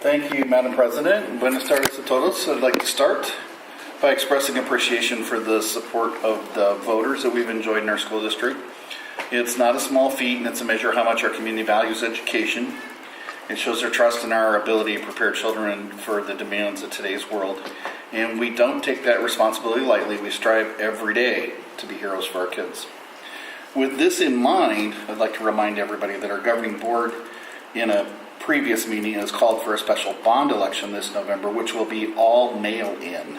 Thank you, Madam President. Buenas tardes a todos. I'd like to start by expressing appreciation for the support of the voters that we've enjoyed in our school district. It's not a small feat, and it's a measure of how much our community values education. It shows their trust in our ability to prepare children for the demands of today's world. And we don't take that responsibility lightly. We strive every day to be heroes for our kids. With this in mind, I'd like to remind everybody that our governing board in a previous meeting has called for a special bond election this November, which will be all mail-in.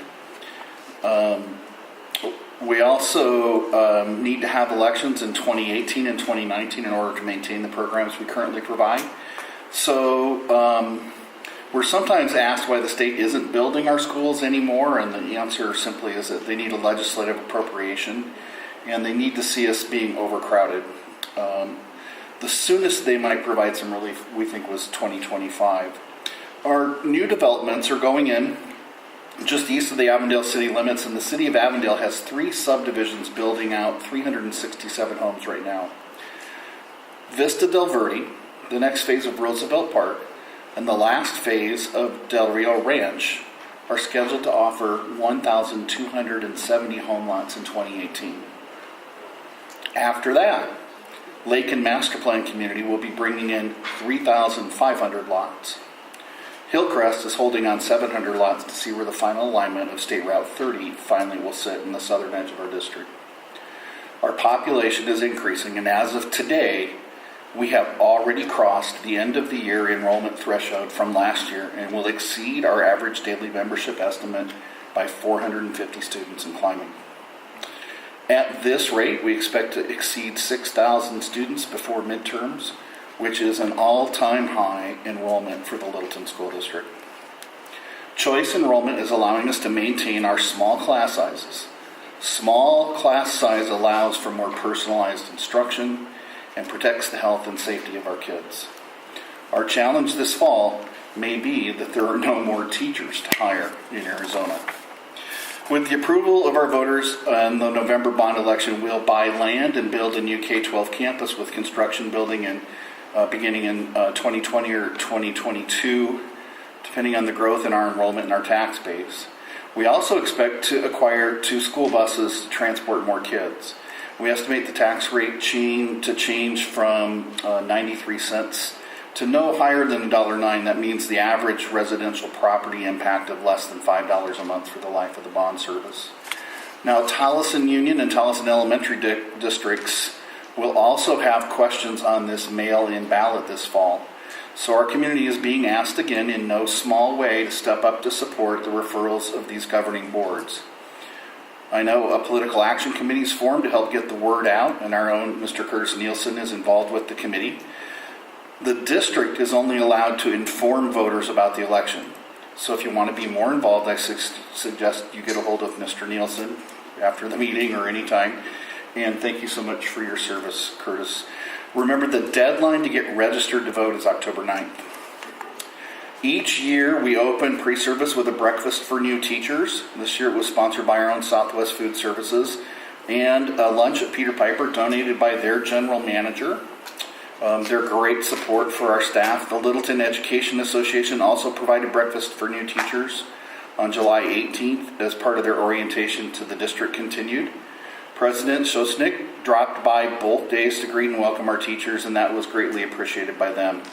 We also need to have elections in 2018 and 2019 in order to maintain the programs we currently provide. So we're sometimes asked why the state isn't building our schools anymore, and the answer simply is that they need a legislative appropriation, and they need to see us being overcrowded. The soonest they might provide some relief, we think, was 2025. Our new developments are going in just east of the Avondale city limits, and the city of Avondale has 3 subdivisions building out 367 homes right now. Vista Del Verde, the next phase of Roosevelt Park, and the last phase of Del Rio Ranch are scheduled to offer 1,270 home lots in 2018. After that, Lake and Master Plan Community will be bringing in 3,500 lots. Hillcrest is holding on 700 lots to see where the final alignment of State Route 30 finally will sit in the southern edge of our district. Our population is increasing, and as of today, we have already crossed the end of the year enrollment threshold from last year and will exceed our average daily membership estimate by 450 students and climbing. At this rate, we expect to exceed 6,000 students before midterms, which is an all-time high enrollment for the Littleton School District. Choice enrollment is allowing us to maintain our small class sizes. Small class size allows for more personalized instruction and protects the health and safety of our kids. Our challenge this fall may be that there are no more teachers to hire in Arizona. With the approval of our voters in the November bond election, we'll buy land and build a new K-12 campus with construction beginning in 2020 or 2022, depending on the growth in our enrollment and our tax base. We also expect to acquire 2 school buses to transport more kids. We estimate the tax rate to change from 93 cents to no higher than $1.09. That means the average residential property impact of less than $5 a month for the life of the bond service. Now, Tolleson Union and Tolleson Elementary districts will also have questions on this mail-in ballot this fall. So our community is being asked again in no small way to step up to support the referrals of these governing boards. I know a political action committee is formed to help get the word out, and our own Mr. Curtis Nielsen is involved with the committee. The district is only allowed to inform voters about the election. So if you want to be more involved, I suggest you get a hold of Mr. Nielsen after the meeting or anytime. And thank you so much for your service, Curtis. Remember, the deadline to get registered to vote is October 9th. Each year, we open pre-service with a breakfast for new teachers. This year, it was sponsored by our own Southwest Food Services, and a lunch at Peter Piper donated by their general manager. They're great support for our staff. The Littleton Education Association also provided breakfast for new teachers on July 18th as part of their orientation to the district continued. President Shosnick dropped by both days to greet and welcome our teachers, and that was greatly appreciated by them.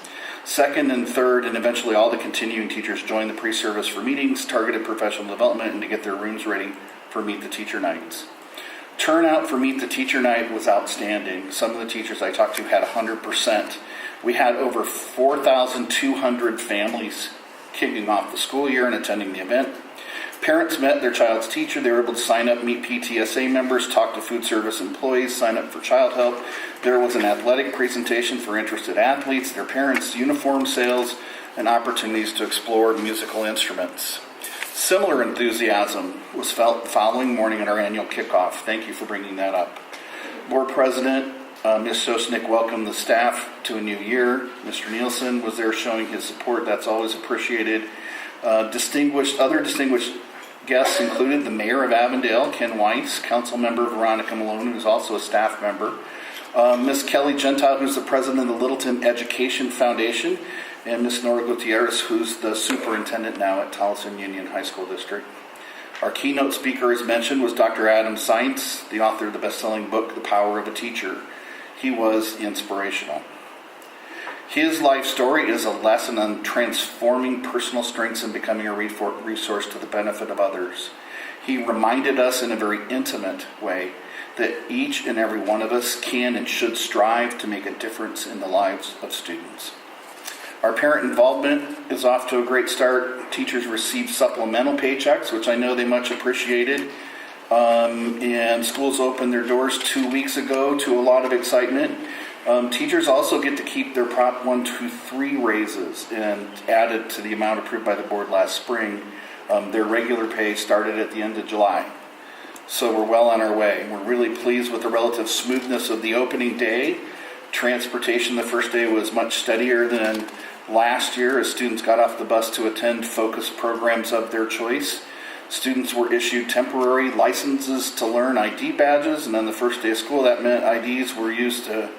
Second and third, and eventually all the continuing teachers joined the pre-service for meetings, targeted professional development, and to get their rooms ready for Meet the Teacher Nights. Turnout for Meet the Teacher Night was outstanding. Some of the teachers I talked to had 100%. We had over 4,200 families kicking off the school year and attending the event. Parents met their child's teacher. They were able to sign up, meet PTSA members, talk to food service employees, sign up for child help. There was an athletic presentation for interested athletes, their parents, uniform sales, and opportunities to explore musical instruments. Similar enthusiasm was felt the following morning at our annual kickoff. Thank you for bringing that up. Board President Ms. Shosnick welcomed the staff to a new year. Mr. Nielsen was there showing his support. That's always appreciated. Other distinguished guests included the Mayor of Avondale, Ken Weiss, Council Member Veronica Malone, who's also a staff member, Ms. Kelly Gentile, who's the President of the Littleton Education Foundation, and Ms. Nora Gutierrez, who's the superintendent now at Towson Union High School District. Our keynote speaker, as mentioned, was Dr. Adam Sainz, the author of the best-selling book, The Power of a Teacher. He was inspirational. His life story is a lesson on transforming personal strengths and becoming a resource to the benefit of others. He reminded us in a very intimate way that each and every one of us can and should strive to make a difference in the lives of students. Our parent involvement is off to a great start. Teachers received supplemental paychecks, which I know they much appreciated. And schools opened their doors 2 weeks ago to a lot of excitement. Teachers also get to keep their Prop 123 raises and added to the amount approved by the board last spring. Their regular pay started at the end of July. So we're well on our way. We're really pleased with the relative smoothness of the opening day. Transportation the first day was much steadier than last year as students got off the bus to attend focused programs of their choice. Students were issued temporary licenses to learn ID badges, and on the first day of school that meant IDs were used to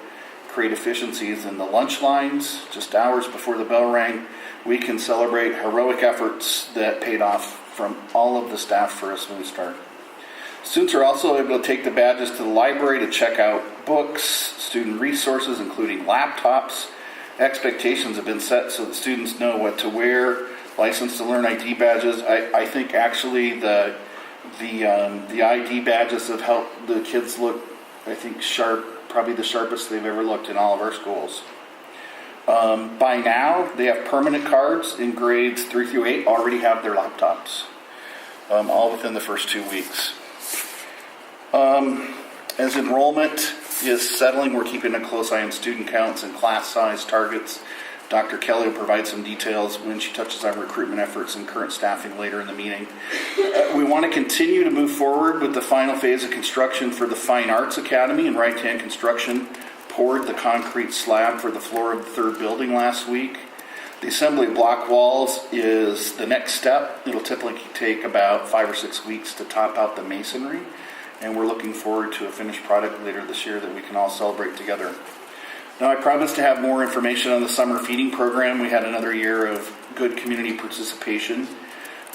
create efficiencies in the lunch lines. Just hours before the bell rang, we can celebrate heroic efforts that paid off from all of the staff for a smooth start. Students are also able to take the badges to the library to check out books, student resources, including laptops. Expectations have been set so that students know what to wear. License to learn ID badges. I think actually the ID badges have helped the kids look, I think, sharp, probably the sharpest they've ever looked in all of our schools. By now, they have permanent cards in grades 3 through 8 already have their laptops, all within the first 2 weeks. As enrollment is settling, we're keeping a close eye on student counts and class size targets. Dr. Kelly will provide some details when she touches on recruitment efforts and current staffing later in the meeting. We want to continue to move forward with the final phase of construction for the Fine Arts Academy, and Right Hand Construction poured the concrete slab for the floor of the third building last week. The assembly of block walls is the next step. It'll typically take about 5 or 6 weeks to top out the masonry, and we're looking forward to a finished product later this year that we can all celebrate together. Now, I promised to have more information on the summer feeding program. We had another year of good community participation.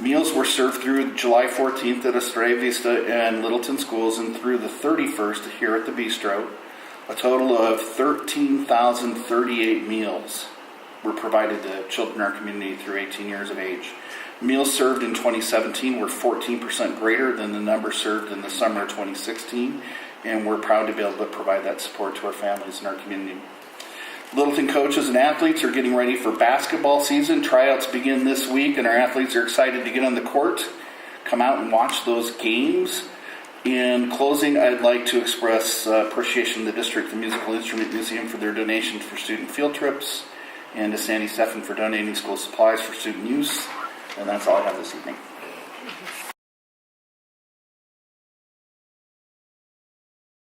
Meals were served through July 14th at Estrella Vista and Littleton schools and through the 31st here at the Bistro. A total of 13,038 meals were provided to children in our community through 18 years of age. Meals served in 2017 were 14% greater than the number served in the summer of 2016, and we're proud to be able to provide that support to our families in our community. Littleton coaches and athletes are getting ready for basketball season. Tryouts begin this week, and our athletes are excited to get on the court, come out and watch those games. In closing, I'd like to express appreciation to the district, the Musical Instrument Museum, for their donations for student field trips, and to Sandy Steffen for donating school supplies for student use. And that's all I have this evening.